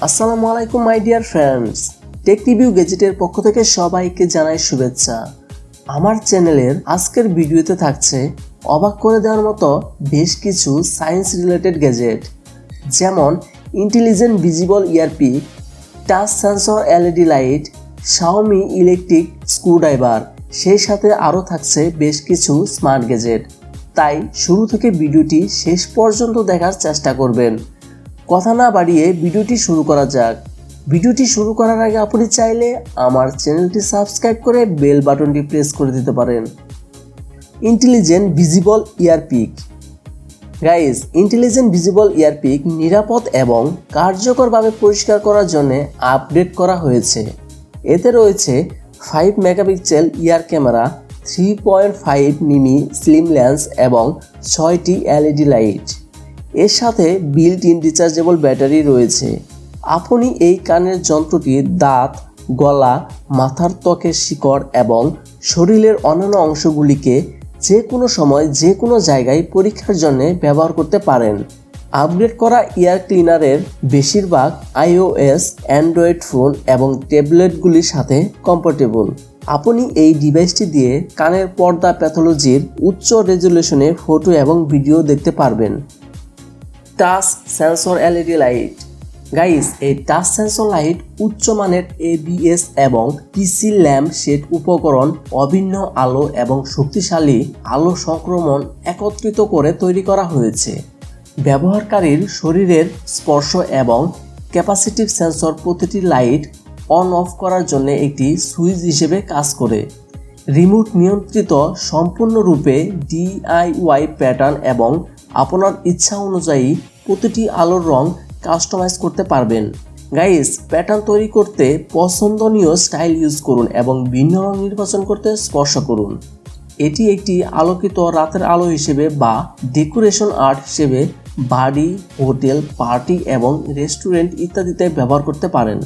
আসসালামু আলাইকুম my dear friends, take review গ্যাজেটের পক্ষ থেকে সবাইকে জানাই শুভেচ্ছা। আমার চ্যানেলের আজকের ভিডিওতে থাকছে অবাক করে দেওয়ার মতো বেশ কিছু সায়েন্স রিলেটেড গ্যাজেট, যেমন intelligent visible earpick, touch sensor LED light, Xiaomi electric screwdriver, সেই সাথে আরও থাকছে বেশ কিছু স্মার্ট গ্যাজেট। তাই শুরু থেকে ভিডিওটি শেষ পর্যন্ত দেখার চেষ্টা করবেন। কথা না বাড়িয়ে ভিডিওটি শুরু করা যাক। ভিডিওটি শুরু করার আগে আপনি চাইলে আমার চ্যানেলটি সাবস্ক্রাইব করে বেল বাটনটি প্রেস করে দিতে পারেন। Intelligent visible earpick. Guys, intelligent visible earpick নিরাপদ এবং কার্যকরভাবে পরিষ্কার করার জন্য আপডেট করা হয়েছে। এতে রয়েছে 5 মেগাপিক্সেল ইয়ার ক্যামেরা, 3.5 মিমি স্লিম লেন্স এবং 6টি এলইডি লাইট। এর সাথে বিল্ট ইন রিচার্জেবল ব্যাটারি রয়েছে। আপনি এই কানের যন্ত্রটি দাঁত, গলা, মাথার ত্বকের শিকড় এবং শরীরের অন্যান্য অংশগুলিকে যে কোনো সময় যে কোনো জায়গায় পরীক্ষার জন্য ব্যবহার করতে পারেন। আপগ্রেড করা ইয়ার ক্লিনারের বেশিরভাগ iOS, অ্যান্ড্রয়েড ফোন এবং ট্যাবলেটগুলির সাথে কম্প্যাটেবল। আপনি এই ডিভাইসটি দিয়ে কানের পর্দা প্যাথোলজির উচ্চ রেজুলেশনে ফটো এবং ভিডিও দেখতে পারবেন। Touch sensor LED light. Guys, এই টাচ সেন্সর লাইট উচ্চমানের ABS এবং পিসি ল্যাম্প শেড উপকরণ, অভিন্ন আলো এবং শক্তিশালী আলো সংক্রমণ একত্রিত করে তৈরি করা হয়েছে। ব্যবহারকারীর শরীরের স্পর্শ এবং ক্যাপাসিটিভ সেন্সর প্রতিটি লাইট অন অফ করার জন্য একটি সুইচ হিসেবে কাজ করে। রিমোট নিয়ন্ত্রিত, সম্পূর্ণরূপে DIY প্যাটার্ন এবং আপনার ইচ্ছা অনুযায়ী প্রতিটি আলোর রং কাস্টমাইজ করতে পারবেন। গাইস, প্যাটার্ন তৈরি করতে পছন্দনীয় স্টাইল ইউজ করুন এবং ভিন্ন রং নির্বাচন করতে স্পর্শ করুন। এটি একটি আলোকিত রাতের আলো হিসেবে বা ডেকোরেশন আর্ট হিসেবে বাড়ি, হোটেল, পার্টি এবং রেস্টুরেন্ট ইত্যাদিতে ব্যবহার করতে পারেন।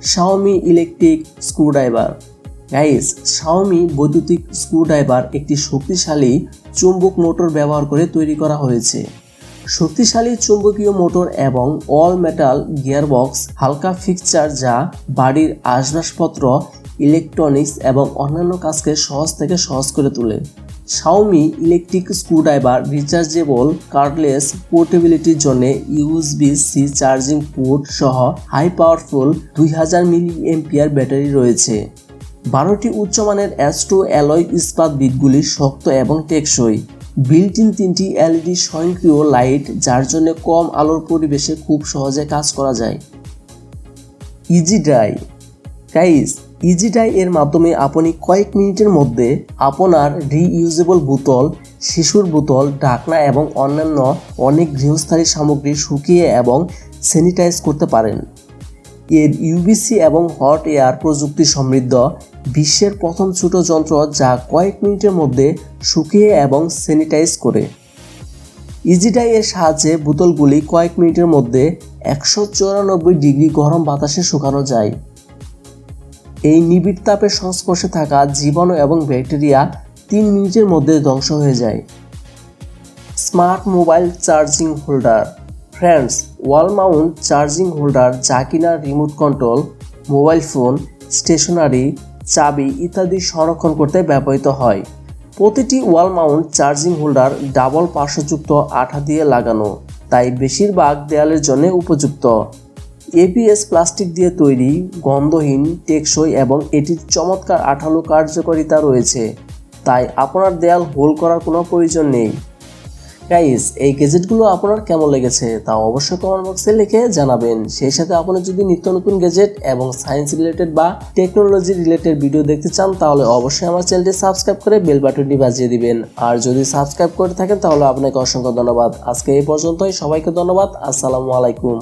Xiaomi electric screwdriver. Guys, Xiaomi বৈদ্যুতিক স্ক্রুড্রাইভার একটি শক্তিশালী চুম্বক মোটর ব্যবহার করে তৈরি করা হয়েছে। শক্তিশালী চুম্বকীয় মোটর এবং অল মেটাল গিয়ারবক্স হালকা ফিক্সচার যা বাড়ির আসবাবপত্র, ইলেকট্রনিক্স এবং অন্যান্য কাজকে সহজ থেকে সহজ করে তোলে। Xiaomi electric screwdriver rechargeable, cordless পোর্টেবিলিটির জন্য USB-C চার্জিং পোর্ট সহ হাই পাওয়ারফুল 2000 মিলিঅ্যাম্পিয়ার ব্যাটারি রয়েছে। 12টি উচ্চমানের S2 অ্যালয় ইস্পাত বিটগুলি শক্ত এবং টেকসই। বিল্ট ইন 3টি LED স্বয়ংক্রিয় লাইট যার জন্য কম আলোর পরিবেশে খুব সহজে কাজ করা যায়। EezyDry। গাইস, EezyDry এর মাধ্যমে আপনি কয়েক মিনিটের মধ্যে আপনার রিইউজেবল বোতল, শিশুর বোতল, ঢাকনা এবং অন্যান্য অনেক গৃহস্থালী সামগ্রী শুকিয়ে এবং স্যানিটাইজ করতে পারেন। এর UVC এবং হট এয়ার প্রযুক্তি সমৃদ্ধ বিশ্বের প্রথম ছোট যন্ত্র যা কয়েক মিনিটের মধ্যে শুকিয়ে এবং স্যানিটাইজ করে। EezyDry এর সাহায্যে বোতলগুলি কয়েক মিনিটের মধ্যে 194 ডিগ্রি গরম বাতাসে শুকানো যায়। এই নিবিড় তাপের সংস্পর্শে থাকা জীবাণু এবং ব্যাকটেরিয়া 3 মিনিটের মধ্যে ধ্বংস হয়ে যায়। Smart mobile charging holder. Friends, wall mount charging holder যা কিনা remote control, mobile phone, stationery, চাবি ইত্যাদি সংরক্ষণ করতে ব্যবহৃত হয়। প্রতিটি wall mount charging holder double পার্শ্বযুক্ত আঠা দিয়ে লাগানো, তাই বেশিরভাগ দেয়ালের জন্য উপযুক্ত। ABS প্লাস্টিক দিয়ে তৈরি, গন্ধহীন, টেকসই এবং এটির চমৎকার আঠালো কার্যকারিতা রয়েছে, তাই আপনার দেয়াল হোল করার কোনো প্রয়োজন নেই। গাইস, এই গ্যাজেটগুলো আপনার কেমন লেগেছে তা অবশ্যই কমেন্ট বক্সে লিখে জানাবেন। সেই সাথে আপনি যদি নিত্য নতুন গ্যাজেট এবং সায়েন্স রিলেটেড বা টেকনোলজি রিলেটেড ভিডিও দেখতে চান তাহলে অবশ্যই আমার চ্যানেলটি সাবস্ক্রাইব করে বেল বাটনটি বাজিয়ে দিবেন। আর যদি সাবস্ক্রাইব করে থাকেন তাহলে আপনাকে অসংখ্য ধন্যবাদ। আজকে এই পর্যন্তই, সবাইকে ধন্যবাদ। আসসালামু আলাইকুম।